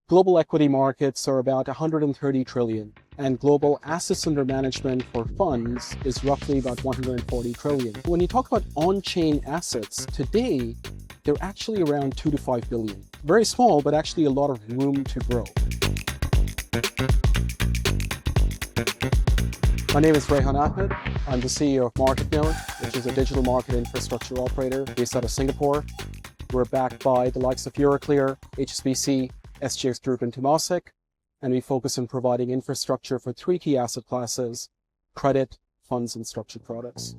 Global equity markets are about 130 trillion, and global assets under management for funds is roughly about 140 trillion. When you talk about on-chain assets, today, they're actually around 2 to 5 billion. Very small, but actually a lot of room to grow. My name is Rehan Ahmed. I'm the CEO of Marketnode, which is a digital market infrastructure operator based out of Singapore. We're backed by the likes of Euroclear, HSBC, SGX Group, and Temasek, and we focus on providing infrastructure for three key asset classes: credit, funds, and structured products.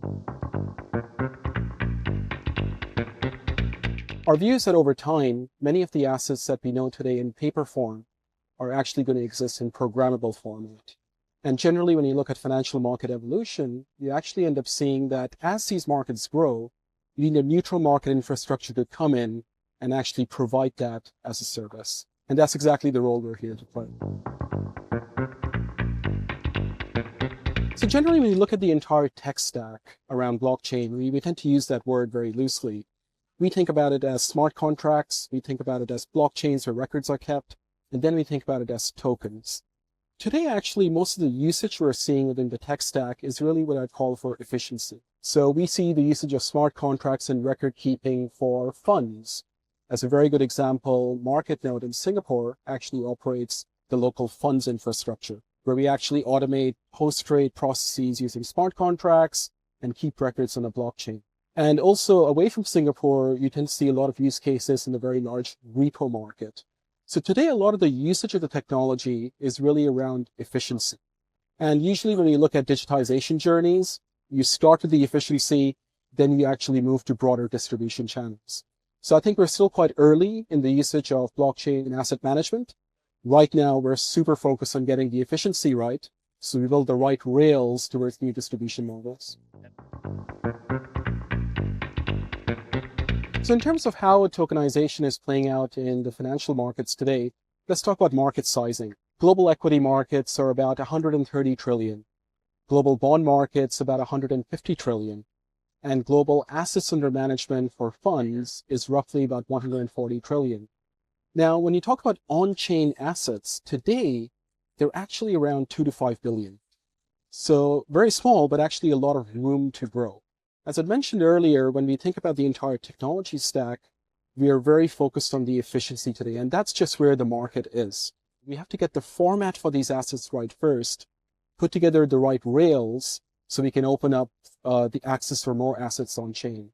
Our view is that over time, many of the assets that we know today in paper form are actually going to exist in programmable format. And generally, when you look at financial market evolution, you actually end up seeing that as these markets grow, you need a neutral market infrastructure to come in and actually provide that as a service. And that's exactly the role we're here to play. So generally, when you look at the entire tech stack around blockchain, we tend to use that word very loosely. We think about it as smart contracts, we think about it as blockchains where records are kept, and then we think about it as tokens. Today, actually, most of the usage we're seeing within the tech stack is really what I'd call for efficiency. So we see the usage of smart contracts and record keeping for funds. As a very good example, Marketnode in Singapore actually operates the local funds infrastructure, where we actually automate post-trade processes using smart contracts and keep records on a blockchain. And also away from Singapore, you tend to see a lot of use cases in the very large repo market. So today, a lot of the usage of the technology is really around efficiency. And usually when you look at digitization journeys, you start with the efficiency, then you actually move to broader distribution channels. So I think we're still quite early in the usage of blockchain and asset management. Right now, we're super focused on getting the efficiency right, so we build the right rails towards new distribution models. So in terms of how tokenization is playing out in the financial markets today, let's talk about market sizing. Global equity markets are about 130 trillion. Global bond markets about 150 trillion. And global assets under management for funds is roughly about 140 trillion. Now, when you talk about on-chain assets, today, they're actually around 2 to 5 billion. So very small, but actually a lot of room to grow. As I mentioned earlier, when we think about the entire technology stack, we are very focused on the efficiency today, and that's just where the market is. We have to get the format for these assets right first, put together the right rails, so we can open up the access for more assets on chain.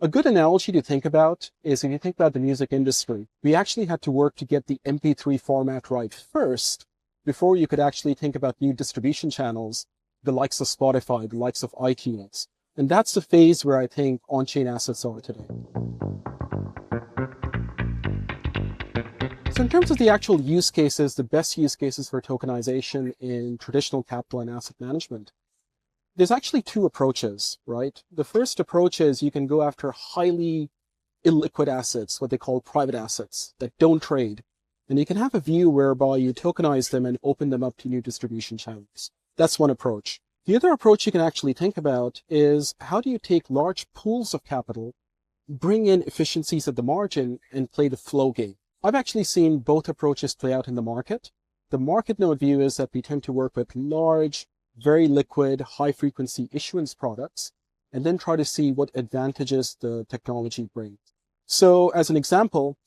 A good analogy to think about is if you think about the music industry, we actually had to work to get the MP3 format right first before you could actually think about new distribution channels, the likes of Spotify, the likes of iTunes. And that's the phase where I think on-chain assets are today. So in terms of the actual use cases, the best use cases for tokenization in traditional capital and asset management, there's actually two approaches, right? The first approach is you can go after highly illiquid assets, what they call private assets that don't trade. And you can have a view whereby you tokenize them and open them up to new distribution channels. That's one approach. The other approach you can actually think about is how do you take large pools of capital, bring in efficiencies at the margin, and play the flow game? I've actually seen both approaches play out in the market. The Marketnode view is that we tend to work with large, very liquid, high-frequency issuance products, and then try to see what advantages the technology brings. So as an example,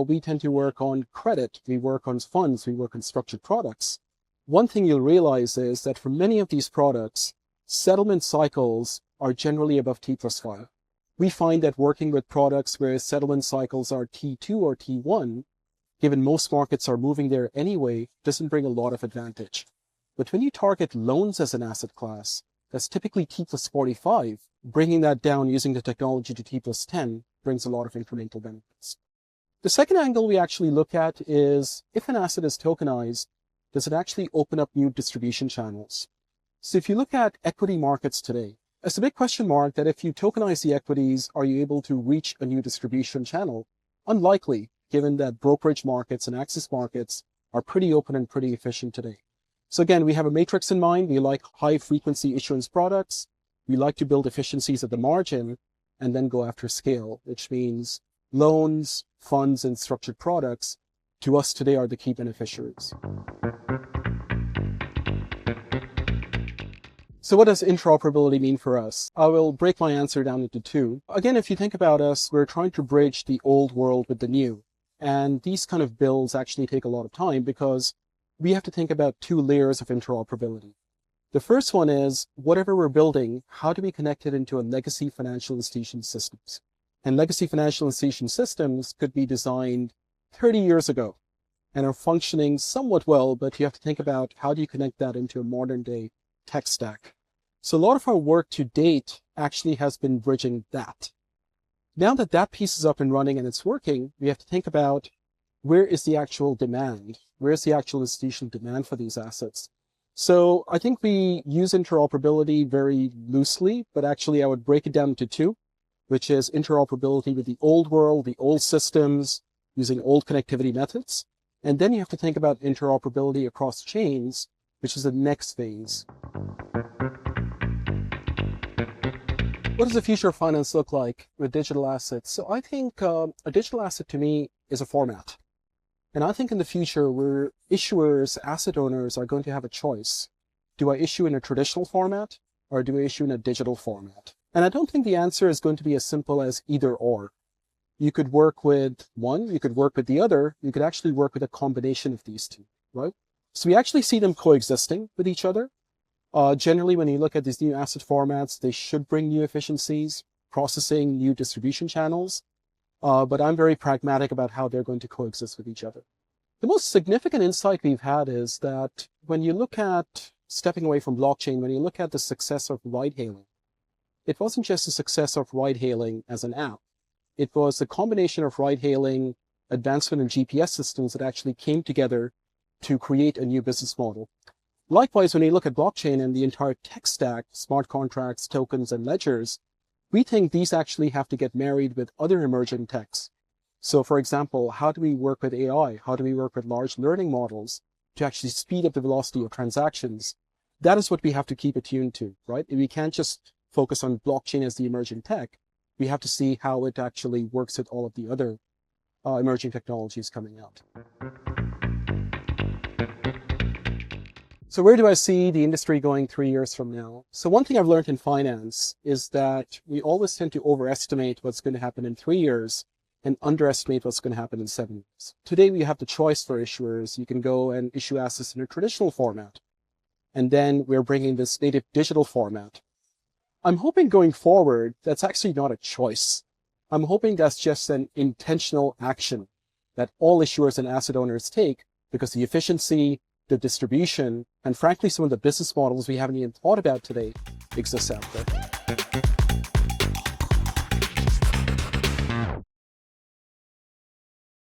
we tend to work on credit, we work on funds, we work on structured products. One thing you'll realize is that for many of these products, settlement cycles are generally above T+5. We find that working with products where settlement cycles are T2 or T1, given most markets are moving there anyway, doesn't bring a lot of advantage. But when you target loans as an asset class, that's typically T+45, bringing that down using the technology to T+10 brings a lot of incremental benefits. The second angle we actually look at is if an asset is tokenized, does it actually open up new distribution channels? So if you look at equity markets today, it's a big question mark that if you tokenize the equities, are you able to reach a new distribution channel? Unlikely, given that brokerage markets and access markets are pretty open and pretty efficient today. So again, we have a matrix in mind. We like high-frequency issuance products. We like to build efficiencies at the margin and then go after scale, which means loans, funds, and structured products to us today are the key beneficiaries. So what does interoperability mean for us? I will break my answer down into two. Again, if you think about us, we're trying to bridge the old world with the new. And these kind of builds actually take a lot of time because we have to think about two layers of interoperability. The first one is, whatever we're building, how do we connect it into a legacy financial institution systems? And legacy financial institution systems could be designed 30 years ago and are functioning somewhat well, but you have to think about how do you connect that into a modern day tech stack. So a lot of our work to date actually has been bridging that. Now that that piece is up and running and it's working, we have to think about where is the actual demand? Where is the actual institutional demand for these assets? So I think we use interoperability very loosely, but actually I would break it down into two, which is interoperability with the old world, the old systems, using old connectivity methods. And then you have to think about interoperability across chains, which is the next phase. What does the future of finance look like with digital assets? So I think a digital asset to me is a format. And I think in the future where issuers, asset owners are going to have a choice. Do I issue in a traditional format or do I issue in a digital format? And I don't think the answer is going to be as simple as either or. You could work with one, you could work with the other, you could actually work with a combination of these two, right? So we actually see them coexisting with each other. Generally, when you look at these new asset formats, they should bring new efficiencies, processing, new distribution channels. But I'm very pragmatic about how they're going to coexist with each other. The most significant insight we've had is that when you look at stepping away from blockchain, when you look at the success of ride-hailing, it wasn't just the success of ride-hailing as an app. It was a combination of ride-hailing, advancement in GPS systems that actually came together to create a new business model. Likewise, when you look at blockchain and the entire tech stack, smart contracts, tokens, and ledgers, we think these actually have to get married with other emerging techs. So for example, how do we work with AI? How do we work with large learning models to actually speed up the velocity of transactions? That is what we have to keep attuned to, right? We can't just focus on blockchain as the emerging tech. We have to see how it actually works with all of the other emerging technologies coming out. So where do I see the industry going 3 years from now? So one thing I've learned in finance is that we always tend to overestimate what's going to happen in 3 years and underestimate what's going to happen in 7 years. Today, we have the choice for issuers. You can go and issue assets in a traditional format. And then we're bringing this native digital format. I'm hoping going forward, that's actually not a choice. I'm hoping that's just an intentional action that all issuers and asset owners take because the efficiency, the distribution, and frankly, some of the business models we haven't even thought about today exists out there.